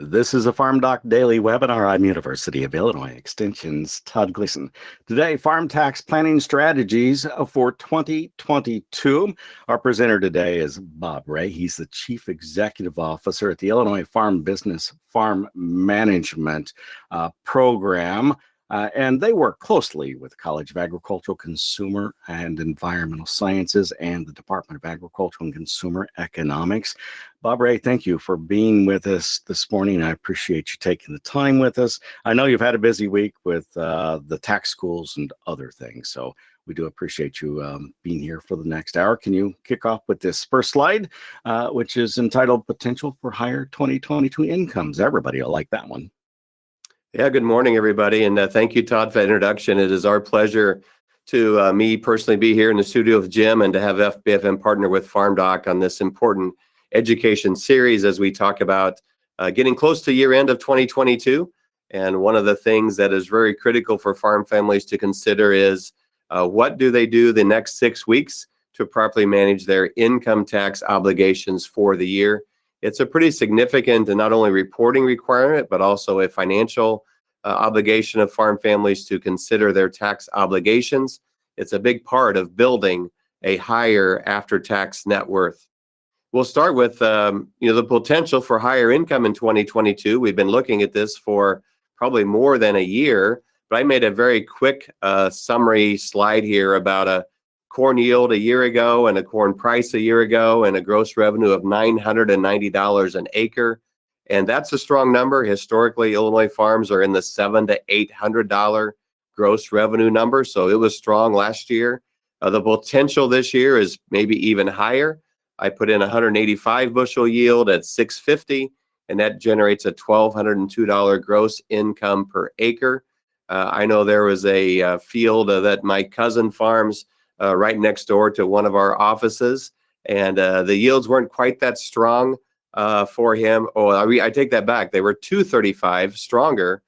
This is a FarmDoc Daily webinar. I'm University of Illinois Extension's Todd Gleason. Today, farm tax planning strategies for 2022. Our presenter today is Bob Ray. He's the Chief Executive Officer at the Illinois Farm Business Farm Management Program. And they work closely with the College of Agricultural, Consumer, and Environmental Sciences and the Department of Agricultural and Consumer Economics. Bob Ray, thank you for being with us this morning. I appreciate you taking the time with us. I know you've had a busy week with the tax schools and other things, so we do appreciate you being here for the next hour. Can you kick off with this first slide, which is entitled Potential for Higher 2022 Incomes? Everybody will like that one. Yeah, good morning, everybody, and thank you, Todd, for the introduction. It is our pleasure to me personally be here in the studio with Jim and to have FBFM partner with FarmDoc on this important education series as we talk about getting close to year end of 2022. And one of the things that is very critical for farm families to consider is what do they do the next 6 weeks to properly manage their income tax obligations for the year. It's a pretty significant and not only reporting requirement, but also a financial obligation of farm families to consider their tax obligations. It's a big part of building a higher after-tax net worth. We'll start with the potential for higher income in 2022. We've been looking at this for probably more than a year, but I made a very quick summary slide here about a corn yield a year ago and a corn price a year ago and a gross revenue of $990 an acre. And that's a strong number. Historically, Illinois farms are in the $700 to $800 gross revenue number. So it was strong last year. The potential this year is maybe even higher. I put in 185 bushel yield at 650, and that generates a $1,202 gross income per acre. I know there was a field that my cousin farms right next door to one of our offices, and the yields weren't quite that strong for him. I take that back. They were 235 stronger.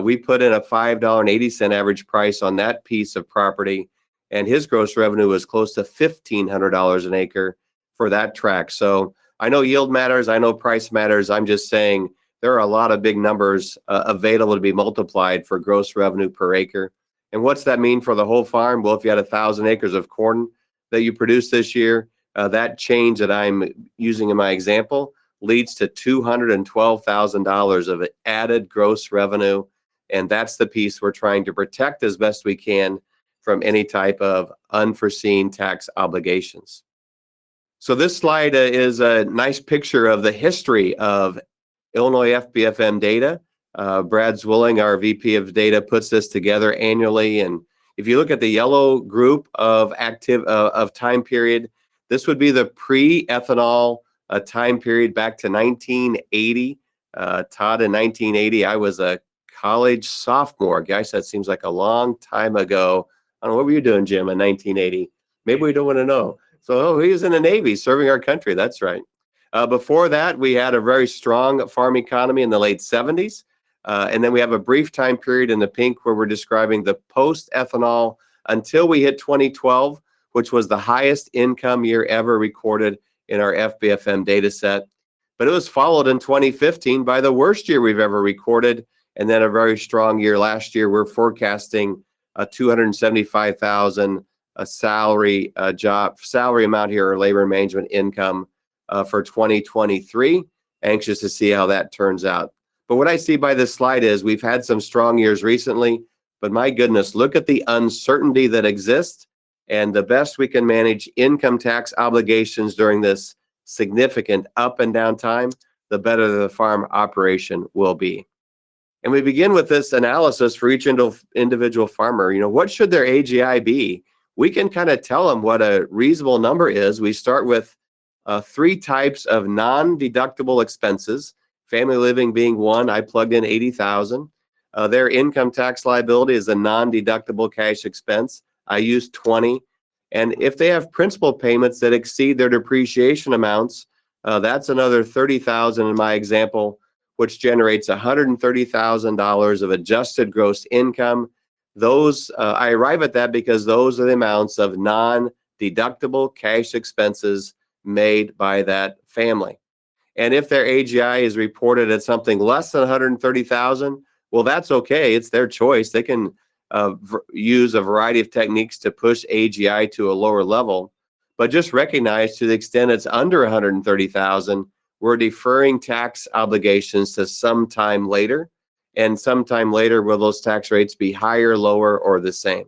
We put in a $5.80 average price on that piece of property, and his gross revenue was close to $1,500 an acre for that tract. So I know yield matters. I know price matters. I'm just saying there are a lot of big numbers available to be multiplied for gross revenue per acre. And what's that mean for the whole farm? Well, if you had 1,000 acres of corn that you produced this year, that change that I'm using in my example leads to $212,000 of added gross revenue. And that's the piece we're trying to protect as best we can from any type of unforeseen tax obligations. So this slide is a nice picture of the history of Illinois FBFM data. Brad Zwilling, our VP of data, puts this together annually. And if you look at the yellow group of time period, this would be the pre-ethanol time period back to 1980. Todd, in 1980, I was a college sophomore. Guys, that seems like a long time ago. I don't know, what were you doing, Jim, in 1980? Maybe we don't want to know. So he was in the Navy serving our country. That's right. Before that, we had a very strong farm economy in the late 70s. And then we have a brief time period in the pink where we're describing the post-ethanol until we hit 2012, which was the highest income year ever recorded in our FBFM data set. But it was followed in 2015 by the worst year we've ever recorded, and then a very strong year last year. We're forecasting a $275,000 salary amount here, or labor management income for 2023. Anxious to see how that turns out. But what I see by this slide is we've had some strong years recently, but my goodness, look at the uncertainty that exists, and the best we can manage income tax obligations during this significant up and down time, the better the farm operation will be. And we begin with this analysis for each individual farmer. What should their AGI be? We can kind of tell them what a reasonable number is. We start with 3 types of non-deductible expenses. Family living being one. I plugged in 80,000. Their income tax liability is a non-deductible cash expense. I used 20. And if they have principal payments that exceed their depreciation amounts, that's another 30,000 in my example, which generates $130,000 of adjusted gross income. Those I arrive at that because those are the amounts of non-deductible cash expenses made by that family. And if their AGI is reported at something less than 130,000, well, that's okay. It's their choice. They can use a variety of techniques to push AGI to a lower level. But just recognize, to the extent it's under 130,000, we're deferring tax obligations to sometime later. And sometime later, will those tax rates be higher, lower, or the same?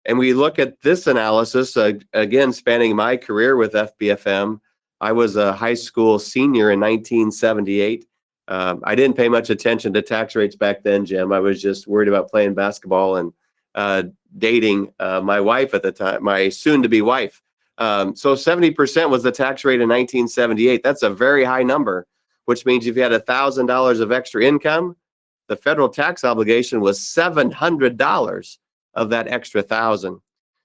And we look at this analysis, again, spanning my career with FBFM. I was a high school senior in 1978. I didn't pay much attention to tax rates back then, Jim. I was just worried about playing basketball and dating my wife at the time, my soon-to-be wife. So 70% was the tax rate in 1978. That's a very high number, which means if you had $1,000 of extra income, the federal tax obligation was $700 of that extra 1,000.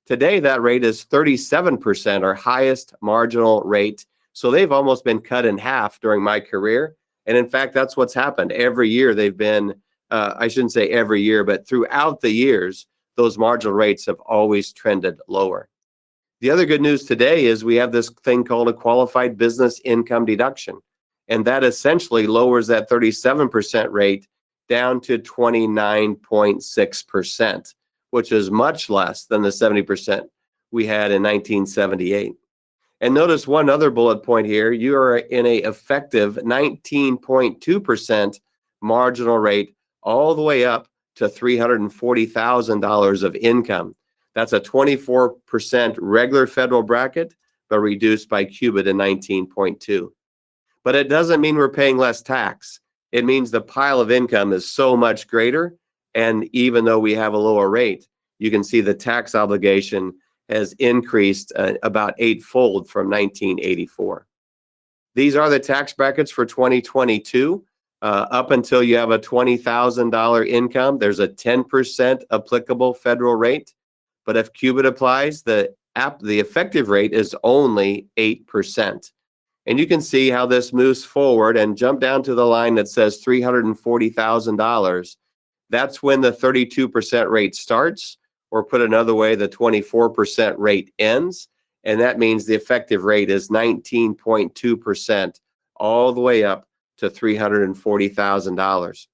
Today, that rate is 37%, our highest marginal rate. So they've almost been cut in half during my career. And in fact, that's what's happened. Every year they've been, I shouldn't say every year, but throughout the years, those marginal rates have always trended lower. The other good news today is we have this thing called a qualified business income deduction. And that essentially lowers that 37% rate down to 29.6%, which is much less than the 70% we had in 1978. And notice one other bullet point here. You are in a effective 19.2% marginal rate all the way up to $340,000 of income. That's a 24% regular federal bracket, but reduced by CUBID in 19.2. But it doesn't mean we're paying less tax. It means the pile of income is so much greater. And even though we have a lower rate, you can see the tax obligation has increased about eightfold from 1984. These are the tax brackets for 2022. Up until you have a $20,000 income, there's a 10% applicable federal rate. But if CUBID applies, the effective rate is only 8%. And you can see how this moves forward and jump down to the line that says $340,000. That's when the 32% rate starts, or put another way, the 24% rate ends. And that means the effective rate is 19.2% all the way up to $340,000.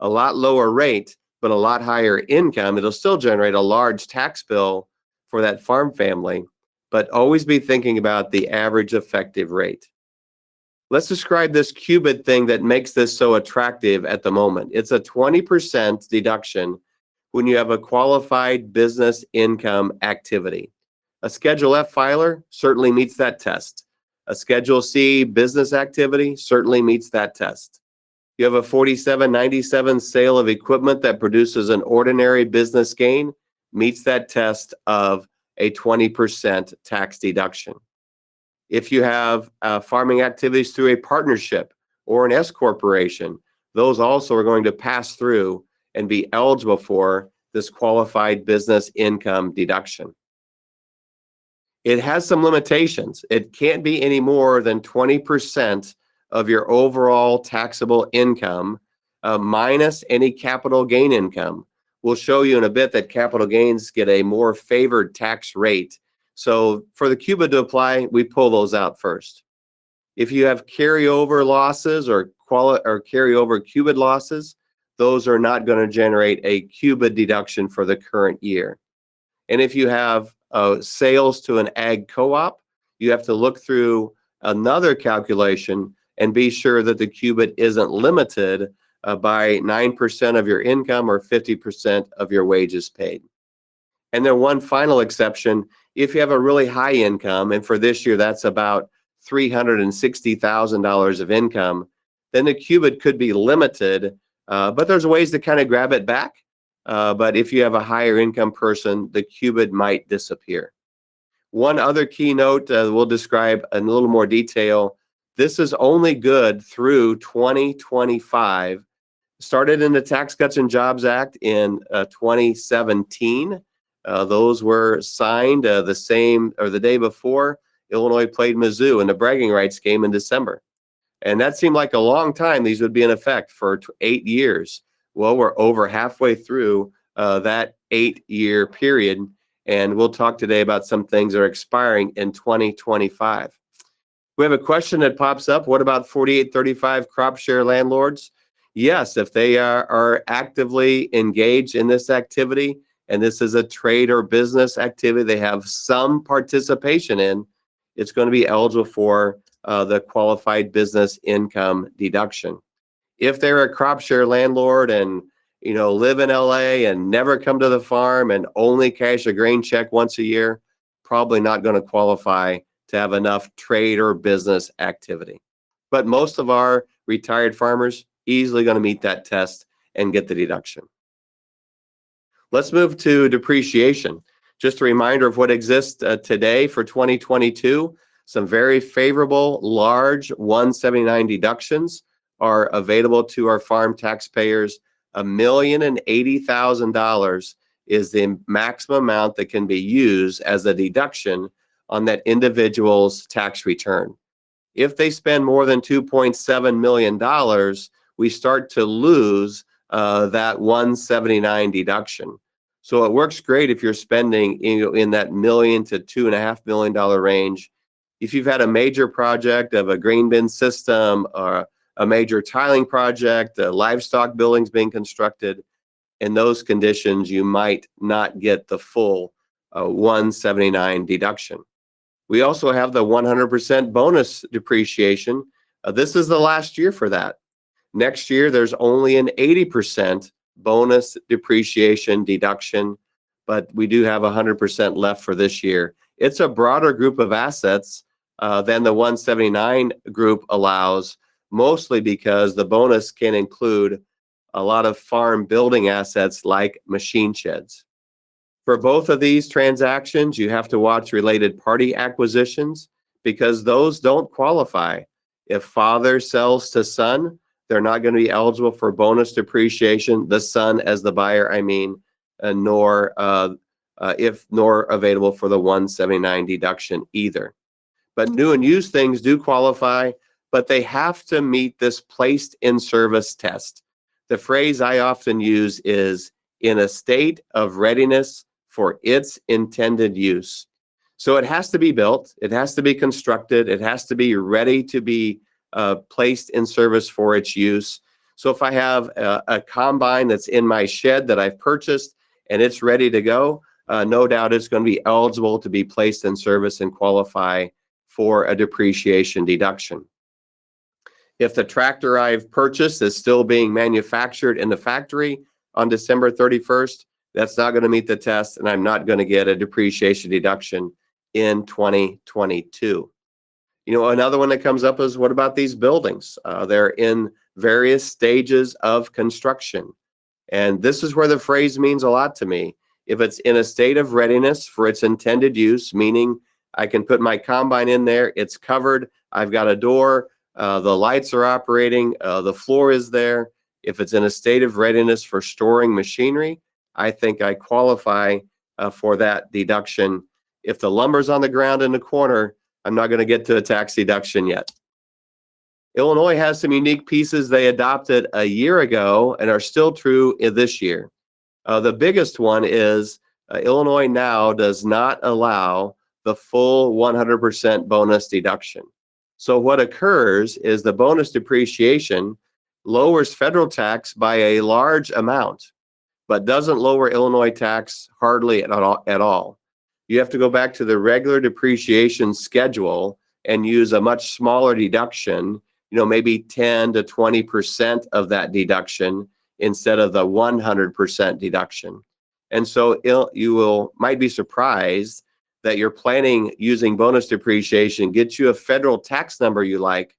A lot lower rate, but a lot higher income. It'll still generate a large tax bill for that farm family, but always be thinking about the average effective rate. Let's describe this CUBID thing that makes this so attractive at the moment. It's a 20% deduction when you have a qualified business income activity. A Schedule F filer certainly meets that test. A Schedule C business activity certainly meets that test. You have a 4797 sale of equipment that produces an ordinary business gain, meets that test of a 20% tax deduction. If you have farming activities through a partnership or an S corporation, those also are going to pass through and be eligible for this qualified business income deduction. It has some limitations. It can't be any more than 20% of your overall taxable income minus any capital gain income. We'll show you in a bit that capital gains get a more favored tax rate. So for the CUBID to apply, we pull those out first. If you have carryover losses or carryover CUBID losses, those are not going to generate a CUBID deduction for the current year. And if you have sales to an ag co-op, you have to look through another calculation and be sure that the CUBID isn't limited by 9% of your income or 50% of your wages paid. And then one final exception, if you have a really high income, and for this year that's about $360,000 of income, then the CUBID could be limited, but there's ways to kind of grab it back. But if you have a higher income person, the CUBID might disappear. One other keynote we'll describe in a little more detail. This is only good through 2025. Started in the Tax Cuts and Jobs Act in 2017. Those were signed the day before Illinois played Mizzou in the bragging rights game in December. And that seemed like a long time. These would be in effect for 8 years. Well, we're over halfway through that 8-year period. And we'll talk today about some things that are expiring in 2025. We have a question that pops up. What about 4835 crop share landlords? Yes, if they are actively engaged in this activity, and this is a trade or business activity they have some participation in, it's going to be eligible for the qualified business income deduction. If they're a crop share landlord and live in LA and never come to the farm and only cash a grain check once a year, probably not going to qualify to have enough trade or business activity. But most of our retired farmers easily going to meet that test and get the deduction. Let's move to depreciation. Just a reminder of what exists today for 2022. Some very favorable large 179 deductions are available to our farm taxpayers. $1,080,000 is the maximum amount that can be used as a deduction on that individual's tax return. If they spend more than $2.7 million, we start to lose that 179 deduction. So it works great if you're spending in that $1 million to $2.5 million range. If you've had a major project of a grain bin system or a major tiling project, livestock buildings being constructed, in those conditions, you might not get the full 179 deduction. We also have the 100% bonus depreciation. This is the last year for that. Next year, there's only an 80% bonus depreciation deduction, but we do have 100% left for this year. It's a broader group of assets than the 179 group allows, mostly because the bonus can include a lot of farm building assets like machine sheds. For both of these transactions, you have to watch related party acquisitions because those don't qualify. If father sells to son, they're not going to be eligible for bonus depreciation, the son as the buyer, nor available for the 179 deduction either. But new and used things do qualify, but they have to meet this placed in service test. The phrase I often use is in a state of readiness for its intended use. So it has to be built, it has to be constructed, it has to be ready to be placed in service for its use. So if I have a combine that's in my shed that I've purchased and it's ready to go, no doubt it's going to be eligible to be placed in service and qualify for a depreciation deduction. If the tractor I've purchased is still being manufactured in the factory on December 31st, that's not going to meet the test, and I'm not going to get a depreciation deduction in 2022. Another one that comes up is, what about these buildings? They're in various stages of construction. And this is where the phrase means a lot to me. If it's in a state of readiness for its intended use, meaning I can put my combine in there, it's covered, I've got a door, the lights are operating, the floor is there. If it's in a state of readiness for storing machinery, I think I qualify for that deduction. If the lumber's on the ground in the corner, I'm not going to get to a tax deduction yet. Illinois has some unique pieces they adopted a year ago and are still true this year. The biggest one is Illinois now does not allow the full 100% bonus deduction. So what occurs is the bonus depreciation lowers federal tax by a large amount, but doesn't lower Illinois tax hardly at all. You have to go back to the regular depreciation schedule and use a much smaller deduction, maybe 10 to 20% of that deduction instead of the 100% deduction. And so you might be surprised that you're planning using bonus depreciation gets you a federal tax number you like,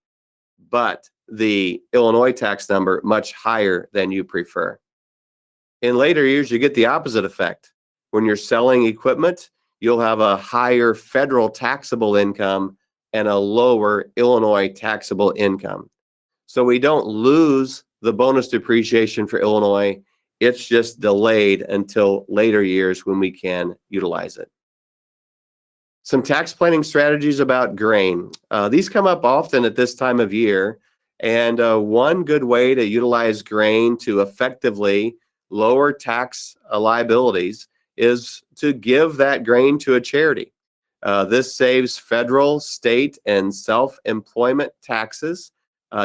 but the Illinois tax number much higher than you prefer. In later years, you get the opposite effect. When you're selling equipment, you'll have a higher federal taxable income and a lower Illinois taxable income. So we don't lose the bonus depreciation for Illinois. It's just delayed until later years when we can utilize it. Some tax planning strategies about grain. These come up often at this time of year. And one good way to utilize grain to effectively lower tax liabilities is to give that grain to a charity. This saves federal, state, and self-employment taxes.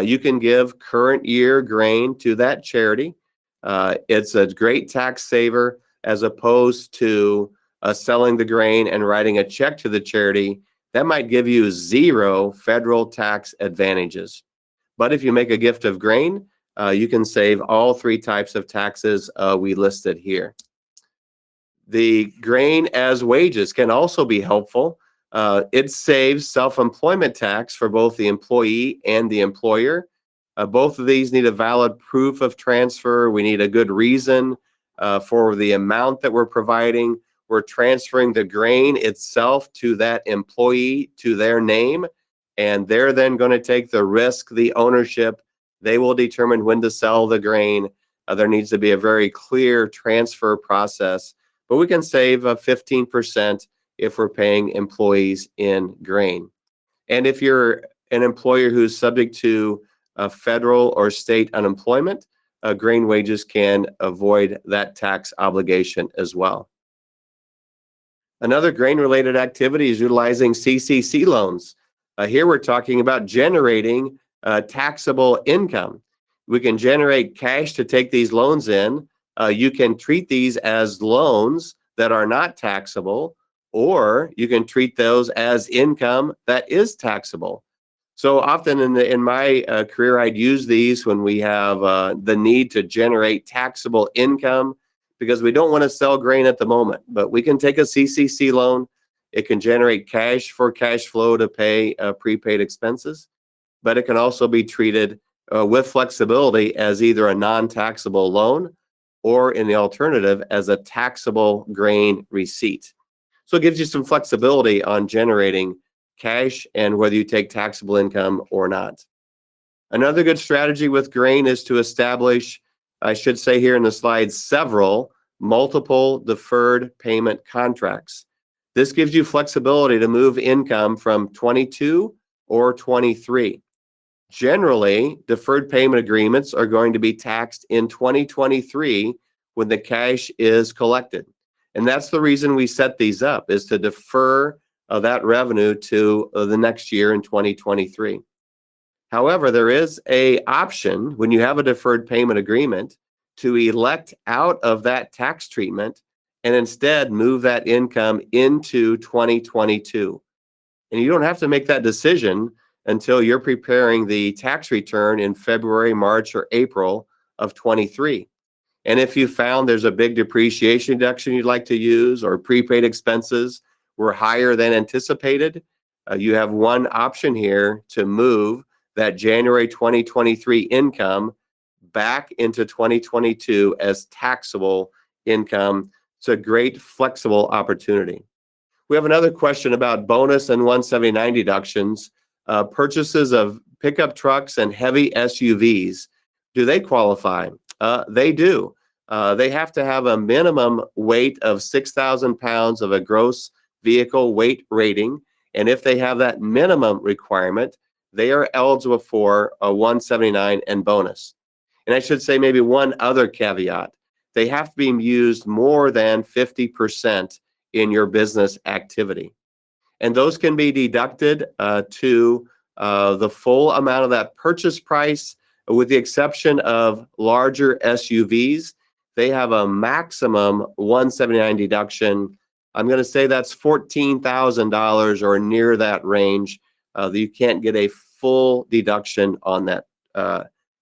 You can give current year grain to that charity. It's a great tax saver as opposed to selling the grain and writing a check to the charity. That might give you 0 federal tax advantages. But if you make a gift of grain, you can save all 3 types of taxes we listed here. The grain as wages can also be helpful. It saves self-employment tax for both the employee and the employer. Both of these need a valid proof of transfer. We need a good reason for the amount that we're providing. We're transferring the grain itself to that employee, to their name, and they're then going to take the risk, the ownership. They will determine when to sell the grain. There needs to be a very clear transfer process, but we can save 15% if we're paying employees in grain. And if you're an employer who's subject to federal or state unemployment, grain wages can avoid that tax obligation as well. Another grain-related activity is utilizing CCC loans. Here we're talking about generating taxable income. We can generate cash to take these loans in. You can treat these as loans that are not taxable, or you can treat those as income that is taxable. So often in my career, I'd use these when we have the need to generate taxable income, because we don't want to sell grain at the moment, but we can take a CCC loan. It can generate cash for cash flow to pay prepaid expenses, but it can also be treated with flexibility as either a non-taxable loan or, in the alternative, as a taxable grain receipt. So it gives you some flexibility on generating cash and whether you take taxable income or not. Another good strategy with grain is to establish, I should say here in the slide, several multiple deferred payment contracts. This gives you flexibility to move income from 22 or 23. Generally, deferred payment agreements are going to be taxed in 2023 when the cash is collected. And that's the reason we set these up, is to defer that revenue to the next year in 2023. However, there is an option when you have a deferred payment agreement to elect out of that tax treatment and instead move that income into 2022. And you don't have to make that decision until you're preparing the tax return in February, March, or April of 23. And if you found there's a big depreciation deduction you'd like to use, or prepaid expenses were higher than anticipated, you have one option here to move that January 2023 income back into 2022 as taxable income. It's a great flexible opportunity. We have another question about bonus and 179 deductions. Purchases of pickup trucks and heavy SUVs, do they qualify? They do. They have to have a minimum weight of 6,000 pounds of a gross vehicle weight rating. And if they have that minimum requirement, they are eligible for a 179 and bonus. And I should say maybe one other caveat. They have to be used more than 50% in your business activity. And those can be deducted to the full amount of that purchase price, with the exception of larger SUVs. They have a maximum 179 deduction. I'm going to say that's $14,000 or near that range. You can't get a full deduction on that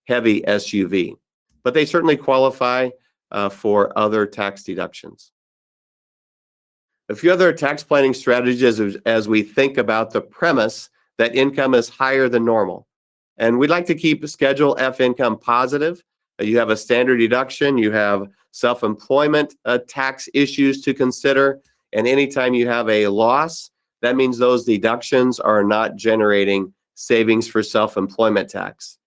heavy SUV, but they certainly qualify for other tax deductions. A few other tax planning strategies as we think about the premise that income is higher than normal. And we'd like to keep Schedule F income positive. You have a standard deduction, you have self-employment tax issues to consider, and anytime you have a loss, that means those deductions are not generating savings for self-employment tax.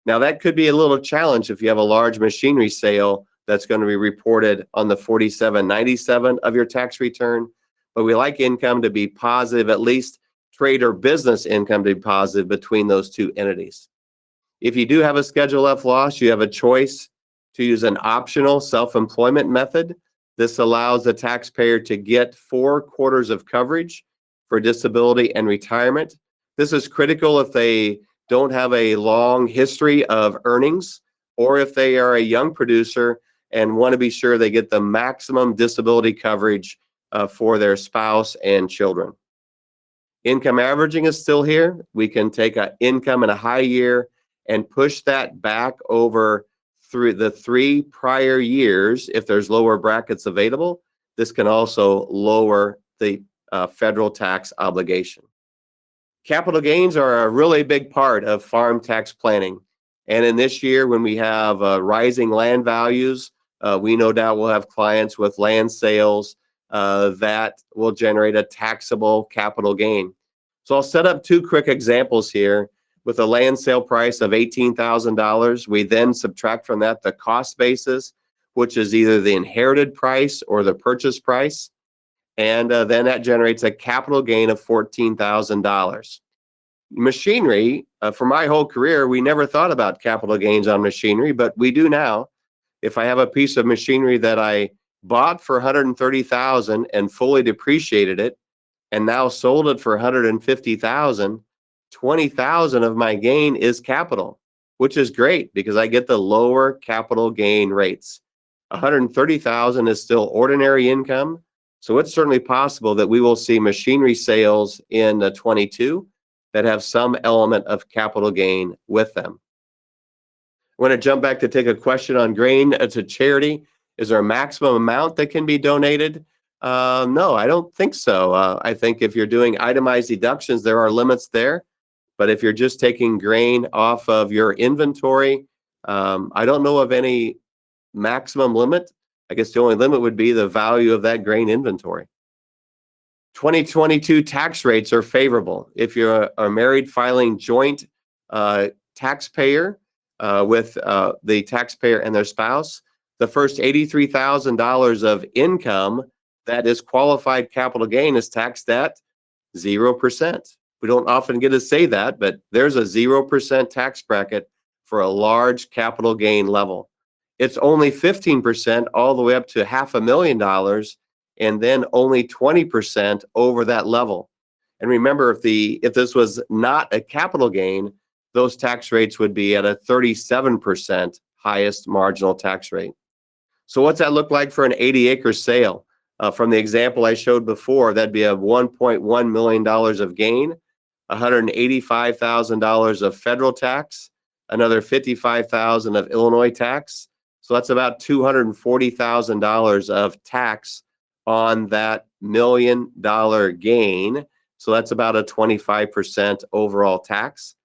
Now, that could be a little challenge if you have a large machinery sale that's going to be reported on the 4797 of your tax return, but we like income to be positive, at least trade or business income to be positive between those two entities. If you do have a Schedule F loss, you have a choice to use an optional self-employment method. This allows the taxpayer to get 4 quarters of coverage for disability and retirement. This is critical if they don't have a long history of earnings, or if they are a young producer and want to be sure they get the maximum disability coverage for their spouse and children. Income averaging is still here. We can take an income in a high year and push that back over through the 3 prior years if there's lower brackets available. This can also lower the federal tax obligation. Capital gains are a really big part of farm tax planning. And in this year, when we have rising land values, we no doubt will have clients with land sales that will generate a taxable capital gain. So I'll set up 2 quick examples here. With a land sale price of $18,000, we then subtract from that the cost basis, which is either the inherited price or the purchase price. And then that generates a capital gain of $14,000. Machinery, for my whole career, we never thought about capital gains on machinery, but we do now. If I have a piece of machinery that I bought for $130,000 and fully depreciated it, and now sold it for $150,000, $20,000 of my gain is capital, which is great because I get the lower capital gain rates. $130,000 is still ordinary income, so it's certainly possible that we will see machinery sales in 22 that have some element of capital gain with them. I want to jump back to take a question on grain to charity. Is there a maximum amount that can be donated? No, I don't think so. I think if you're doing itemized deductions, there are limits there. But if you're just taking grain off of your inventory, I don't know of any maximum limit. I guess the only limit would be the value of that grain inventory. 2022 tax rates are favorable. If you're a married filing joint taxpayer with the taxpayer and their spouse, the first $83,000 of income that is qualified capital gain is taxed at 0%. We don't often get to say that, but there's a 0% tax bracket for a large capital gain level. It's only 15% all the way up to $500,000, and then only 20% over that level. And remember, if this was not a capital gain, those tax rates would be at a 37% highest marginal tax rate. So what's that look like for an 80-acre sale? From the example I showed before, that'd be a $1.1 million of gain, $185,000 of federal tax, another $55,000 of Illinois tax. So that's about $240,000 of tax on that $1 million gain. So that's about a 25% overall tax.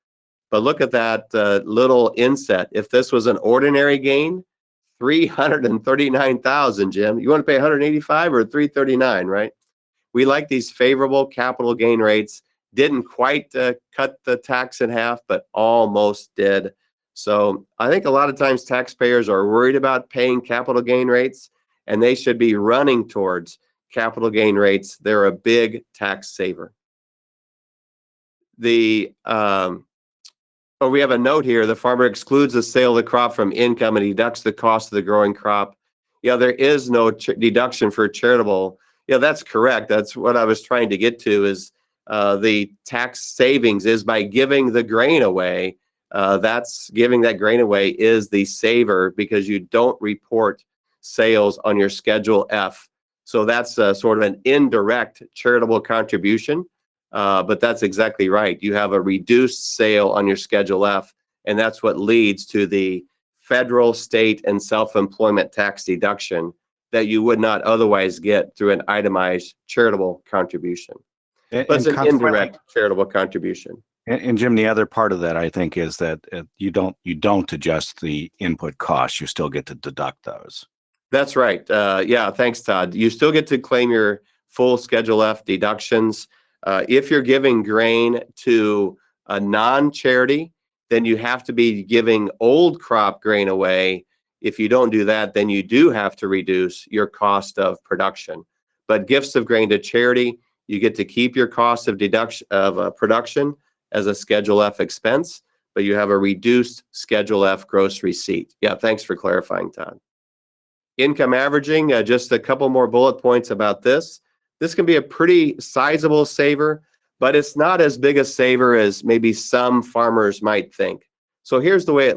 But look at that little inset. If this was an ordinary gain, $339,000, Jim. You want to pay $185 or $339, right? We like these favorable capital gain rates. Didn't quite cut the tax in half, but almost did. So I think a lot of times taxpayers are worried about paying capital gain rates, and they should be running towards capital gain rates. They're a big tax saver. We have a note here. The farmer excludes the sale of the crop from income and deducts the cost of the growing crop. Yeah, there is no deduction for charitable. Yeah, that's correct. That's what I was trying to get to, is the tax savings is by giving the grain away. That's giving that grain away is the saver, because you don't report sales on your Schedule F. So that's sort of an indirect charitable contribution. But that's exactly right. You have a reduced sale on your Schedule F, and that's what leads to the federal, state, and self-employment tax deduction that you would not otherwise get through an itemized charitable contribution. But it's an indirect charitable contribution. And Jim, the other part of that, I think, is that you don't adjust the input costs. You still get to deduct those. That's right. Yeah, thanks, Todd. You still get to claim your full Schedule F deductions. If you're giving grain to a non-charity, then you have to be giving old crop grain away. If you don't do that, then you do have to reduce your cost of production. But gifts of grain to charity, you get to keep your cost of production as a Schedule F expense, but you have a reduced Schedule F gross receipt. Yeah, thanks for clarifying, Todd. Income averaging, just a couple more bullet points about this. This can be a pretty sizable saver, but it's not as big a saver as maybe some farmers might think. So here's the way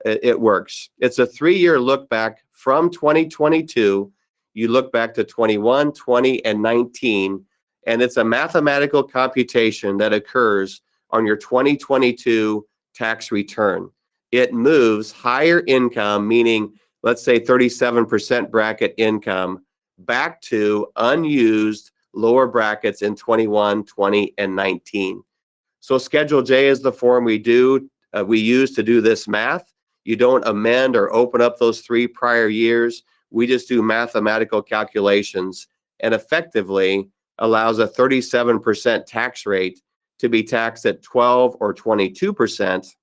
it works. It's a 3-year look back from 2022. You look back to 21, 20, and 19, and it's a mathematical computation that occurs on your 2022 tax return. It moves higher income, meaning let's say 37% bracket income, back to unused lower brackets in 21, 20, and 19. So Schedule J is the form we use to do this math. You don't amend or open up those 3 prior years. We just do mathematical calculations, and effectively allows a 37% tax rate to be taxed at 12 or 22%.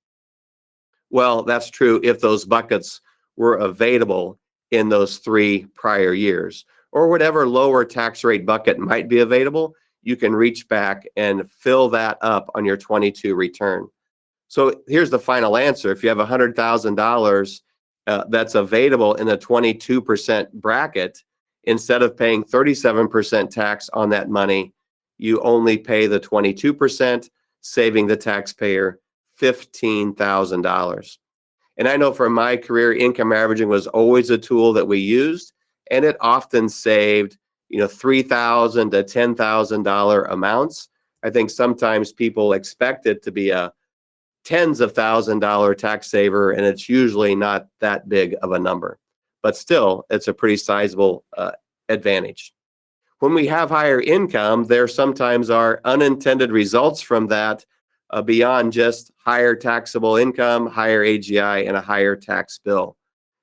Well, that's true if those buckets were available in those 3 prior years, or whatever lower tax rate bucket might be available. You can reach back and fill that up on your 22 return. So here's the final answer. If you have $100,000 that's available in the 22% bracket, instead of paying 37% tax on that money, you only pay the 22%, saving the taxpayer $15,000. And I know from my career, income averaging was always a tool that we used, and it often saved, $3,000 to $10,000 amounts. I think sometimes people expect it to be a tens of $1,000 tax saver, and it's usually not that big of a number. But still, it's a pretty sizable advantage. When we have higher income, there sometimes are unintended results from that beyond just higher taxable income, higher AGI, and a higher tax bill.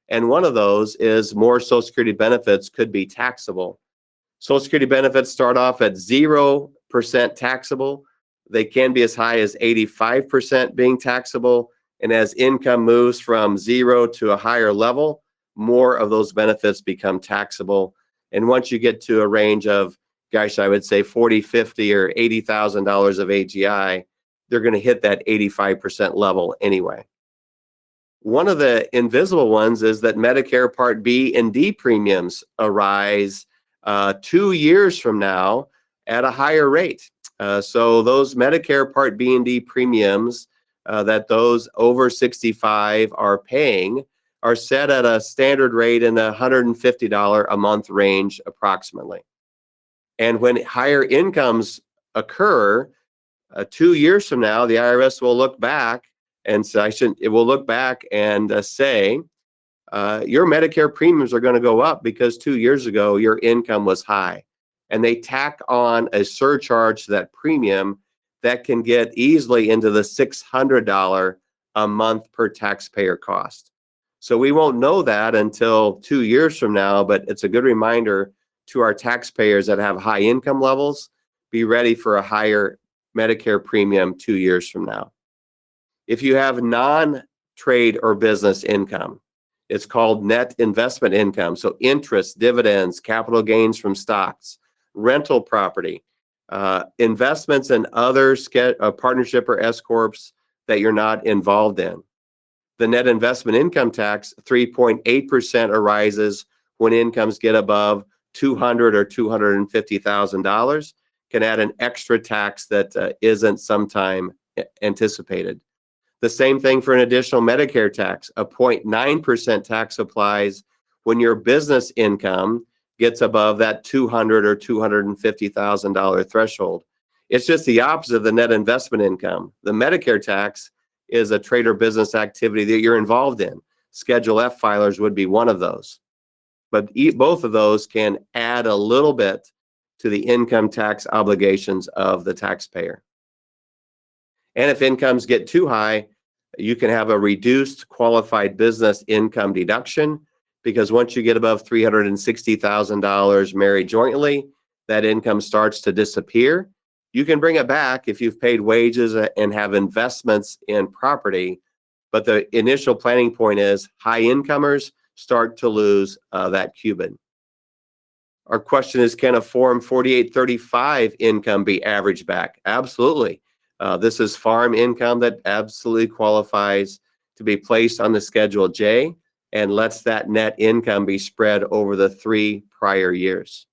And one of those is more Social Security benefits could be taxable. Social Security benefits start off at 0% taxable. They can be as high as 85% being taxable. And as income moves from 0 to a higher level, more of those benefits become taxable. And once you get to a range of, I would say $40,000, $50,000, or $80,000 of AGI, they're going to hit that 85% level anyway. One of the invisible ones is that Medicare Part B and D premiums arise 2 years from now at a higher rate. So those Medicare Part B and D premiums that those over 65 are paying are set at a standard rate in the $150 a month range approximately. And when higher incomes occur 2 years from now, the IRS will look back and say, your Medicare premiums are going to go up because 2 years ago your income was high. And they tack on a surcharge to that premium that can get easily into the $600 a month per taxpayer cost. So we won't know that until 2 years from now, but it's a good reminder to our taxpayers that have high income levels, be ready for a higher Medicare premium 2 years from now. If you have non-trade or business income, it's called net investment income. So interest, dividends, capital gains from stocks, rental property, investments in other partnership or S corps that you're not involved in. The net investment income tax, 3.8% arises when incomes get above $200,000 or $250,000, can add an extra tax that isn't sometime anticipated. The same thing for an additional Medicare tax. A 0.9% tax applies when your business income gets above that $200,000 or $250,000 threshold. It's just the opposite of the net investment income. The Medicare tax is a trade or business activity that you're involved in. Schedule F filers would be one of those. But both of those can add a little bit to the income tax obligations of the taxpayer. And if incomes get too high, you can have a reduced qualified business income deduction, because once you get above $360,000 married jointly, that income starts to disappear. You can bring it back if you've paid wages and have investments in property, but the initial planning point is high incomers start to lose that CUBID. Our question is, can a Form 4835 income be averaged back? Absolutely. This is farm income that absolutely qualifies to be placed on the Schedule J and lets that net income be spread over the 3 prior years.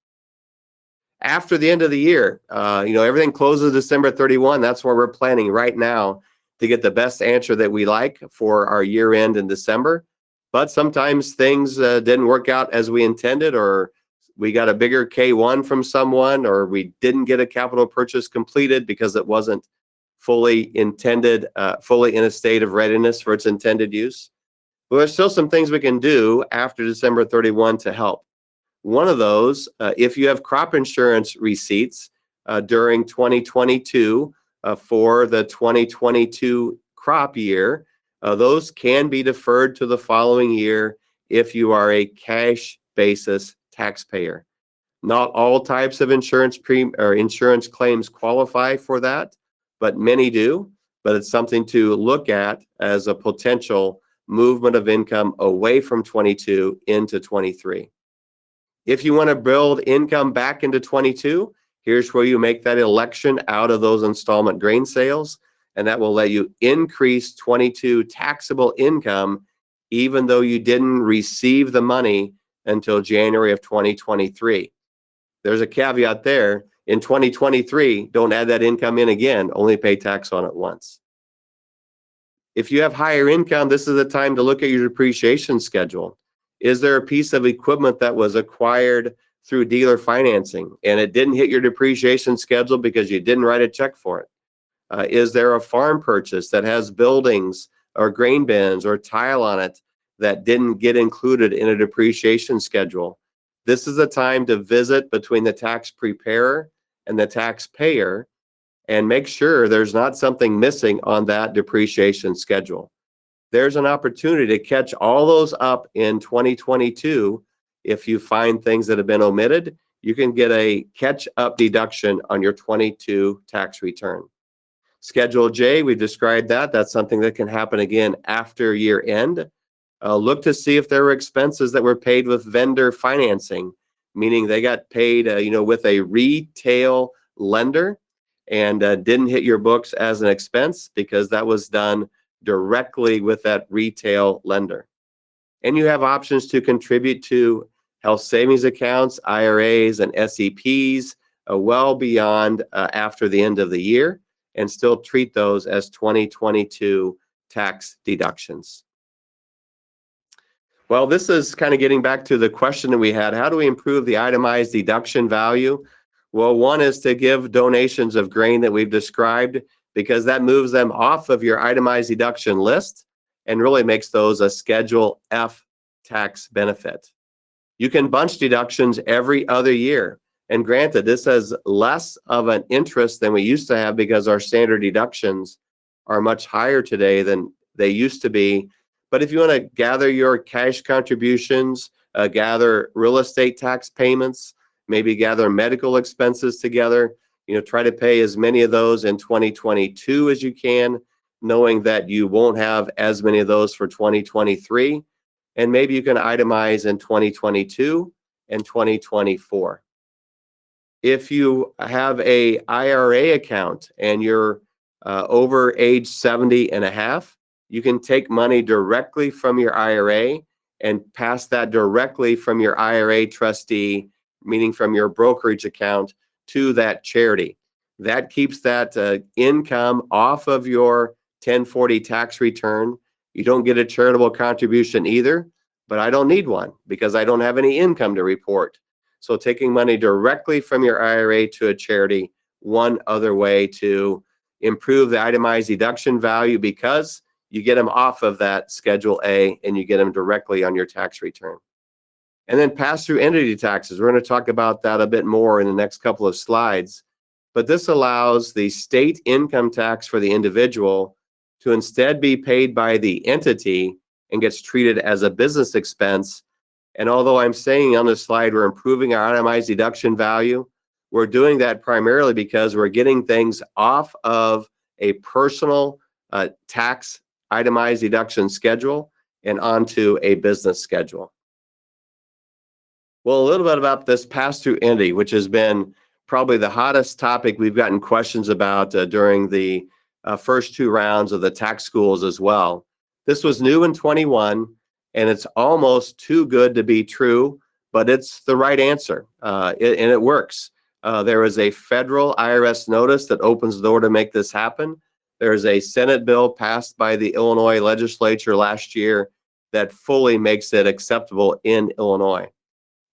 after the end of the year. Everything closes December 31. That's where we're planning right now to get the best answer that we like for our year end in December. But sometimes things didn't work out as we intended, or we got a bigger K1 from someone, or we didn't get a capital purchase completed because it wasn't fully intended, fully in a state of readiness for its intended use. But there's still some things we can do after December 31 to help. One of those, if you have crop insurance receipts during 2022 for the 2022 crop year, those can be deferred to the following year if you are a cash basis taxpayer. Not all types of insurance claims qualify for that, but many do. But it's something to look at as a potential movement of income away from 22 into 23. If you want to build income back into 22, here's where you make that election out of those installment grain sales, and that will let you increase 22 taxable income even though you didn't receive the money until January of 2023. There's a caveat there. In 2023, don't add that income in again, only pay tax on it once. If you have higher income, this is the time to look at your depreciation schedule. Is there a piece of equipment that was acquired through dealer financing and it didn't hit your depreciation schedule because you didn't write a check for it? Is there a farm purchase that has buildings or grain bins or tile on it that didn't get included in a depreciation schedule? This is the time to visit between the tax preparer and the taxpayer and make sure there's not something missing on that depreciation schedule. There's an opportunity to catch all those up in 2022. If you find things that have been omitted, you can get a catch-up deduction on your 22 tax return. Schedule J, we described that. That's something that can happen again after year end. Look to see if there were expenses that were paid with vendor financing, meaning they got paid with a retail lender and didn't hit your books as an expense because that was done directly with that retail lender. And you have options to contribute to health savings accounts, IRAs, and SEPs well beyond after the end of the year, and still treat those as 2022 tax deductions. Well, this is kind of getting back to the question that we had. How do we improve the itemized deduction value? Well, one is to give donations of grain that we've described, because that moves them off of your itemized deduction list and really makes those a Schedule F tax benefit. You can bunch deductions every other year. And granted, this has less of an interest than we used to have because our standard deductions are much higher today than they used to be. But if you want to gather your cash contributions, gather real estate tax payments, maybe gather medical expenses together, try to pay as many of those in 2022 as you can, knowing that you won't have as many of those for 2023. And maybe you can itemize in 2022 and 2024. If you have a IRA account and you're over age 70 and a half, you can take money directly from your IRA and pass that directly from your IRA trustee, meaning from your brokerage account, to that charity. That keeps that income off of your 1040 tax return. You don't get a charitable contribution either, but I don't need one because I don't have any income to report. So taking money directly from your IRA to a charity, one other way to improve the itemized deduction value, because you get them off of that Schedule A and you get them directly on your tax return. And then pass-through entity taxes. We're going to talk about that a bit more in the next couple of slides. But this allows the state income tax for the individual to instead be paid by the entity and gets treated as a business expense. And although I'm saying on this slide we're improving our itemized deduction value, we're doing that primarily because we're getting things off of a personal tax itemized deduction schedule and onto a business schedule. Well, a little bit about this pass-through entity, which has been probably the hottest topic we've gotten questions about during the first two rounds of the tax schools as well. This was new in 21, and it's almost too good to be true, but it's the right answer, and it works. There is a federal IRS notice that opens the door to make this happen. There's a Senate bill passed by the Illinois legislature last year that fully makes it acceptable in Illinois.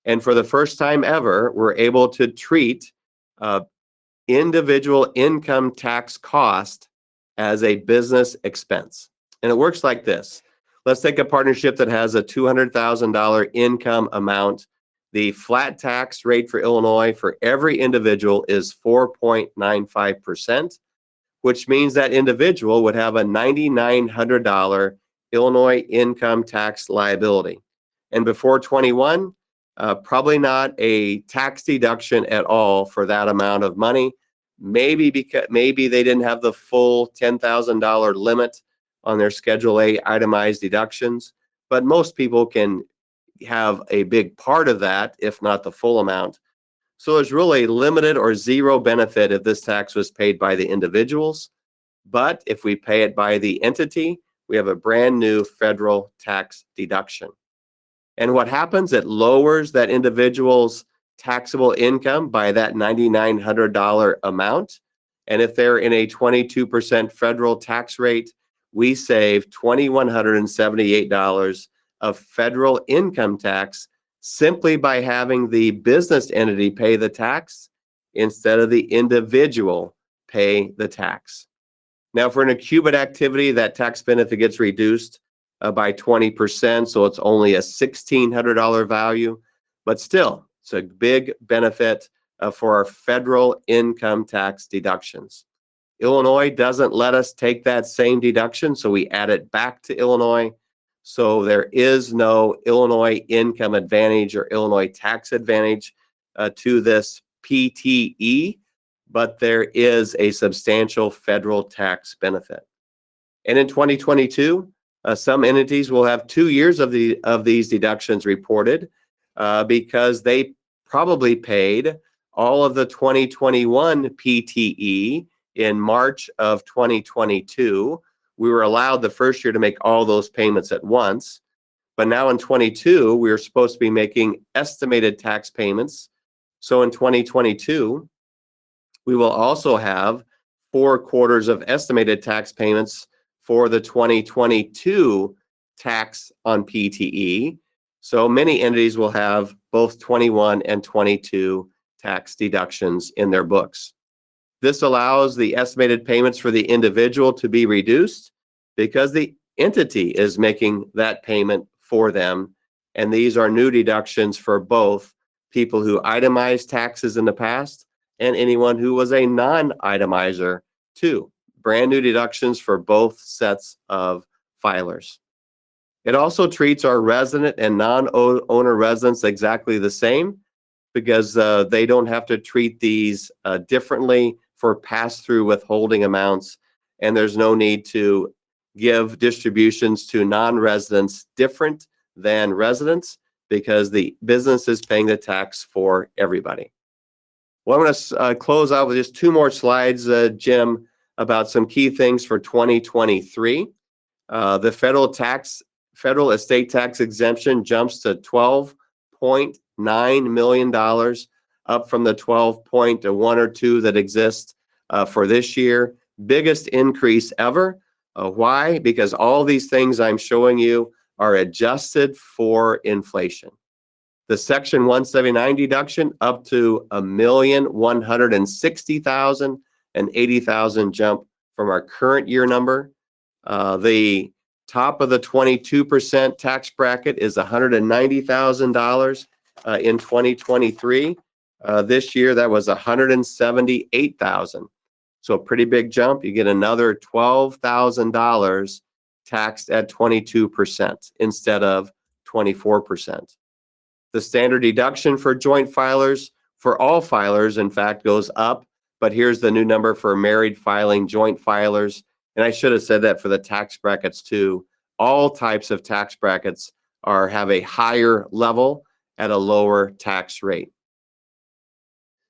And for the first time ever, we're able to treat individual income tax cost as a business expense. And it works like this. Let's take a partnership that has a $200,000 income amount. The flat tax rate for Illinois for every individual is 4.95%, which means that individual would have a $9,900 Illinois income tax liability. And before 21, probably not a tax deduction at all for that amount of money. Maybe they didn't have the full $10,000 limit on their Schedule A itemized deductions, but most people can have a big part of that, if not the full amount. So there's really limited or zero benefit if this tax was paid by the individuals. But if we pay it by the entity, we have a brand new federal tax deduction. And what happens? It lowers that individual's taxable income by that $9,900 amount. And if they're in a 22% federal tax rate, we save $2,178 of federal income tax simply by having the business entity pay the tax instead of the individual pay the tax. Now, for an CUBID activity, that tax benefit gets reduced by 20%, so it's only a $1,600 value, but still, it's a big benefit for our federal income tax deductions. Illinois doesn't let us take that same deduction, so we add it back to Illinois. So there is no Illinois income advantage or Illinois tax advantage to this PTE, but there is a substantial federal tax benefit. And in 2022, some entities will have 2 years of these deductions reported because they probably paid all of the 2021 PTE in March of 2022. We were allowed the first year to make all those payments at once. But now in 22, we are supposed to be making estimated tax payments. So in 2022, we will also have 4 quarters of estimated tax payments for the 2022 tax on PTE. So many entities will have both 21 and 22 tax deductions in their books. This allows the estimated payments for the individual to be reduced because the entity is making that payment for them. And these are new deductions for both people who itemized taxes in the past and anyone who was a non-itemizer too. Brand new deductions for both sets of filers. It also treats our resident and non-owner residents exactly the same because they don't have to treat these differently for pass-through withholding amounts, and there's no need to give distributions to non-residents different than residents because the business is paying the tax for everybody. Well, I'm going to close out with just 2 more slides, Jim, about some key things for 2023. The federal estate tax exemption jumps to $12.9 million, up from the 12.1 or 2 that exist for this year. Biggest increase ever. Why? Because all these things I'm showing you are adjusted for inflation. The Section 179 deduction up to $1,160,000 and $80,000 jump from our current year number. The top of the 22% tax bracket is $190,000 in 2023. This year that was $178,000. So a pretty big jump. You get another $12,000 taxed at 22% instead of 24%. The standard deduction for joint filers, for all filers, in fact, goes up. But here's the new number for married filing joint filers. And I should have said that for the tax brackets too. All types of tax brackets have a higher level at a lower tax rate.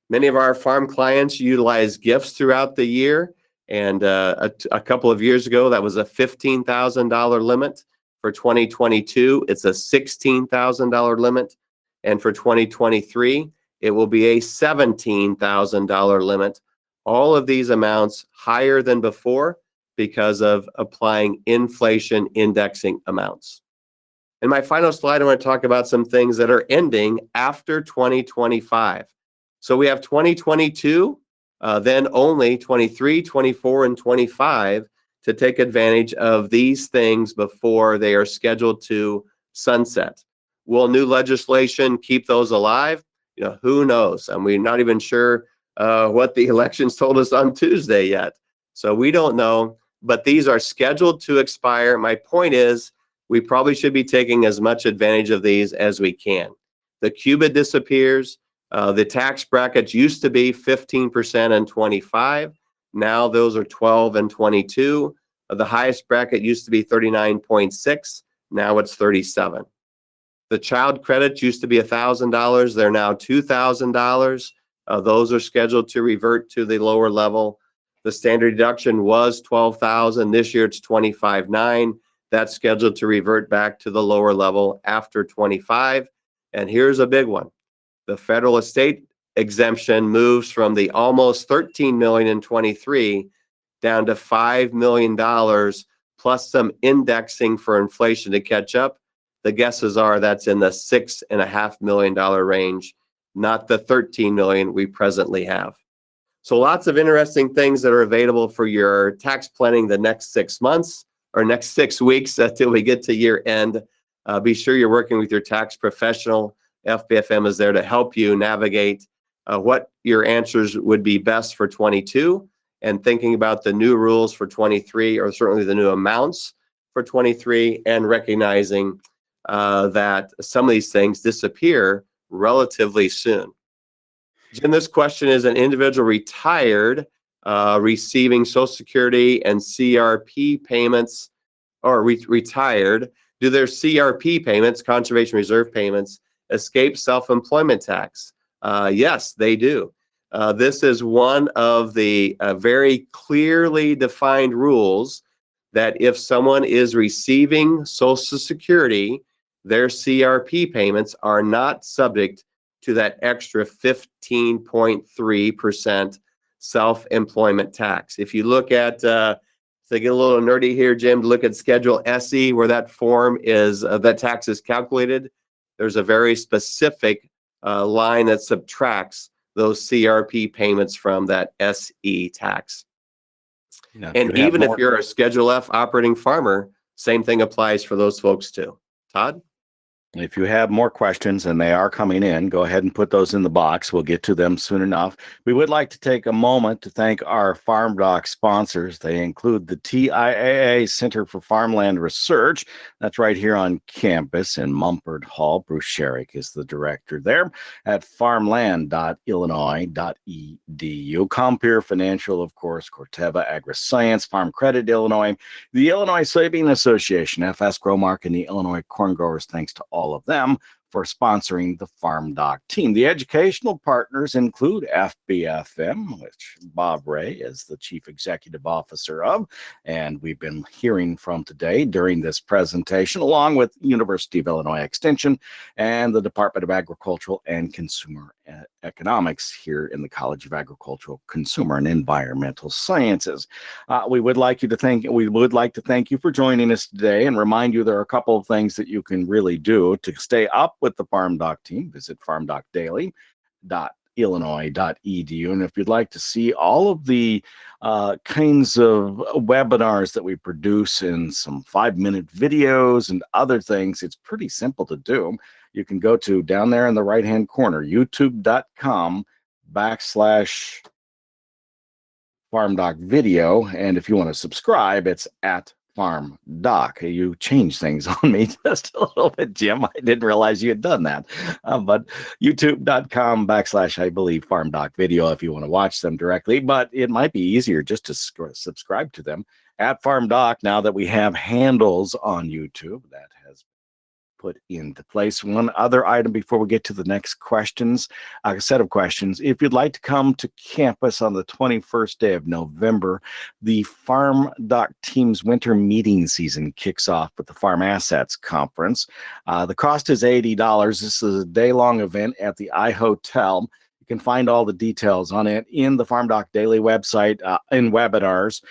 Many of our farm clients utilize gifts throughout the year. And a couple of years ago, that was a $15,000 limit. For 2022, it's a $16,000 limit. And for 2023, it will be a $17,000 limit. All of these amounts higher than before because of applying inflation indexing amounts. In my final slide, I want to talk about some things that are ending after 2025. So we have 2022, then only 23, 24, and 25 to take advantage of these things before they are scheduled to sunset. Will new legislation keep those alive? Who knows? And we're not even sure what the elections told us on Tuesday yet. So we don't know, but these are scheduled to expire. My point is, we probably should be taking as much advantage of these as we can. The CUBID disappears. The tax brackets used to be 15% and 25. Now those are 12 and 22. The highest bracket used to be 39.6. Now it's 37. The child credits used to be $1,000. They're now $2,000. Those are scheduled to revert to the lower level. The standard deduction was $12,000. This year it's $25,900. That's scheduled to revert back to the lower level after 25. And here's a big one. The federal estate exemption moves from the almost $13 million in 23 down to $5 million plus some indexing for inflation to catch up. The guesses are that's in the $6.5 million range, not the $13 million we presently have. So lots of interesting things that are available for your tax planning the next 6 months or next 6 weeks until we get to year end. Be sure you're working with your tax professional. FBFM is there to help you navigate what your answers would be best for 22 and thinking about the new rules for 23 or certainly the new amounts for 23 and recognizing that some of these things disappear relatively soon. Jim, this question is an individual retired receiving Social Security and CRP payments or retired. Do their CRP payments, conservation reserve payments, escape self-employment tax? Yes, they do. This is one of the very clearly defined rules that if someone is receiving Social Security, their CRP payments are not subject to that extra 15.3% self-employment tax. If you look at, to get a little nerdy here, Jim, look at Schedule SE, where that form is, that tax is calculated. There's a very specific line that subtracts those CRP payments from that SE tax. And even if you're a Schedule F operating farmer, same thing applies for those folks too. Todd? If you have more questions, and they are coming in, go ahead and put those in the box. We'll get to them soon enough. We would like to take a moment to thank our FarmDoc sponsors. They include the TIAA Center for Farmland Research. That's right here on campus in Mumford Hall. Bruce Sherrick is the director there at farmland.illinois.edu. Compeer Financial, of course, Corteva AgriScience, Farm Credit Illinois, the Illinois Soybean Association, FS Growmark, and the Illinois Corn Growers. Thanks to all of them for sponsoring the FarmDoc team. The educational partners include FBFM, which Bob Ray is the Chief Executive Officer of, and we've been hearing from today during this presentation, along with University of Illinois Extension and the Department of Agricultural and Consumer Economics here in the College of Agricultural, Consumer, and Environmental Sciences. We would like to thank you for joining us today and remind you there are a couple of things that you can really do to stay up with the FarmDoc team. Visit farmdocdaily.illinois.edu. And if you'd like to see all of the kinds of webinars that we produce in some 5-minute videos and other things, it's pretty simple to do. You can go to down there in the right-hand corner, youtube.com/FarmDoc video. And if you want to subscribe, it's at FarmDoc. You changed things on me just a little bit, Jim. I didn't realize you had done that. But youtube.com/I believe FarmDoc video if you want to watch them directly. But it might be easier just to subscribe to them at FarmDoc now that we have handles on YouTube. That has put into place. One other item before we get to the next set of questions. If you'd like to come to campus on the 21st day of November, the FarmDoc team's winter meeting season kicks off with the Farm Assets Conference. The cost is $80. This is a day-long event at the iHotel. You can find all the details on it in the FarmDoc Daily website, in webinars,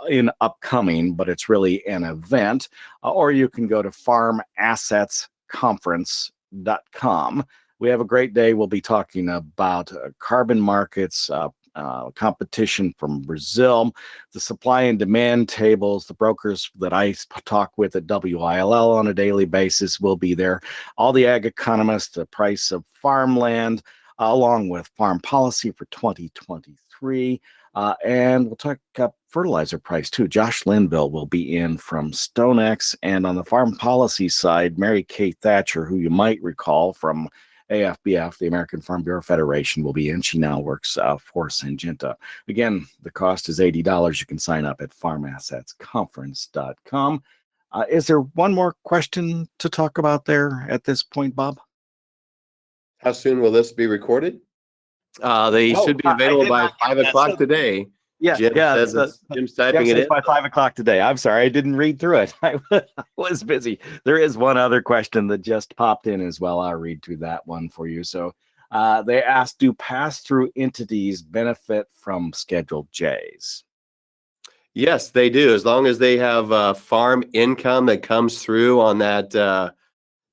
in upcoming, but it's really an event. Or you can go to farmassetsconference.com. We have a great day. We'll be talking about carbon markets, competition from Brazil, the supply and demand tables, the brokers that I talk with at WILL on a daily basis will be there. All the ag economists, the price of farmland, along with farm policy for 2023. And we'll talk fertilizer price too. Josh Linville will be in from StoneX. And on the farm policy side, Mary Kay Thatcher, who you might recall from AFBF, the American Farm Bureau Federation, will be in. She now works for Syngenta. Again, the cost is $80. You can sign up at farmassetsconference.com. Is there one more question to talk about there at this point, Bob? How soon will this be recorded? They should be available by 5 o'clock today. Yeah, Jim's typing it in. By 5 o'clock today. I'm sorry, I didn't read through it. I was busy. There is one other question that just popped in as well. I'll read through that one for you. So they asked, do pass-through entities benefit from Schedule J's? Yes, they do. As long as they have farm income that comes through on that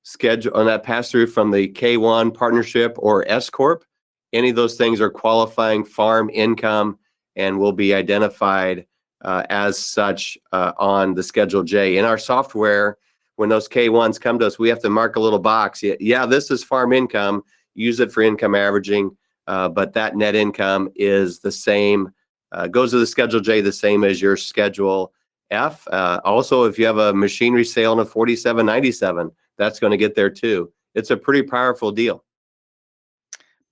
schedule, on that pass-through from the K1 partnership or S Corp, any of those things are qualifying farm income and will be identified as such on the Schedule J. In our software, when those K1s come to us, we have to mark a little box. Yeah, this is farm income. Use it for income averaging, but that net income is the same, goes to the Schedule J the same as your Schedule F. Also, if you have a machinery sale in a 4797, that's going to get there too. It's a pretty powerful deal.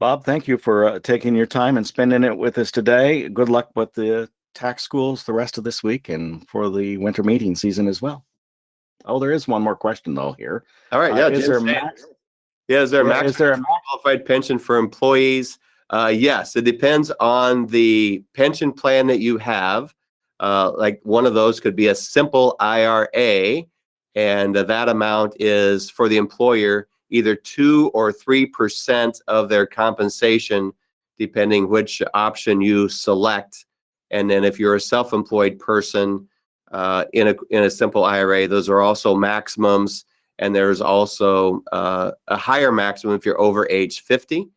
Bob, thank you for taking your time and spending it with us today. Good luck with the tax schools the rest of this week and for the winter meeting season as well. Oh, there is one more question though here. All right, yeah. Is there a max qualified pension for employees? Yes, it depends on the pension plan that you have. Like one of those could be a simple IRA, and that amount is for the employer either 2 or 3% of their compensation, depending which option you select. And then if you're a self-employed person in a simple IRA, those are also maximums. And there's also a higher maximum if you're over age 50.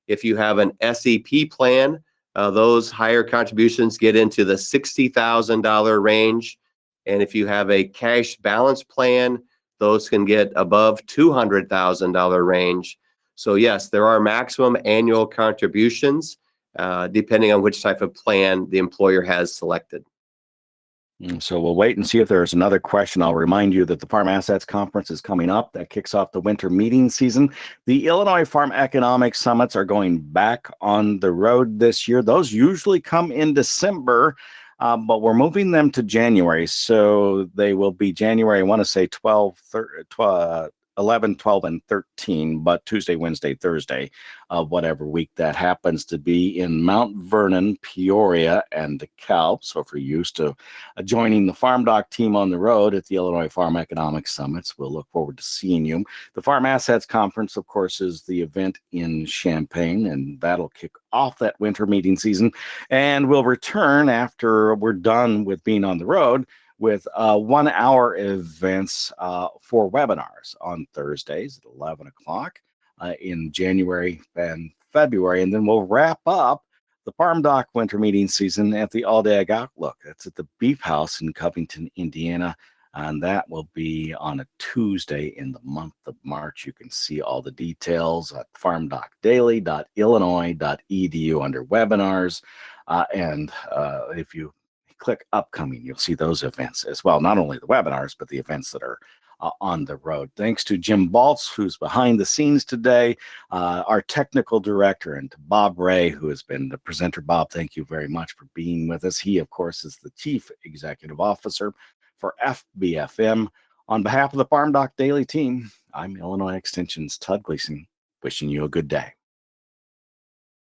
If you have an SEP plan, those higher contributions get into the $60,000 range. And if you have a cash balance plan, those can get above $200,000 range. So yes, there are maximum annual contributions depending on which type of plan the employer has selected. So we'll wait and see if there's another question. I'll remind you that the Farm Assets Conference is coming up. That kicks off the winter meeting season. The Illinois Farm Economic Summits are going back on the road this year. Those usually come in December. But we're moving them to January. So they will be January, I want to say 11, 12, and 13, but Tuesday, Wednesday, Thursday, whatever week that happens to be in Mount Vernon, Peoria, and DeKalb. So if you're used to joining the FarmDoc team on the road at the Illinois Farm Economic Summits, we'll look forward to seeing you. The Farm Assets Conference, of course, is the event in Champaign, and that'll kick off that winter meeting season. And we'll return after we're done with being on the road with 1 hour events for webinars on Thursdays at 11 o'clock in January and February. And then we'll wrap up the FarmDoc winter meeting season at the All Day Ag Outlook. That's at the Beef House in Covington, Indiana. And that will be on a Tuesday in the month of March. You can see all the details at farmdocdaily.illinois.edu under webinars. And if you click upcoming, you'll see those events as well. Not only the webinars, but the events that are on the road. Thanks to Jim Baltz, who's behind the scenes today, our technical director, and to Bob Ray, who has been the presenter. Bob, thank you very much for being with us. He, of course, is the Chief Executive Officer for FBFM. On behalf of the FarmDoc Daily team, I'm Illinois Extension's Todd Gleason, wishing you a good day.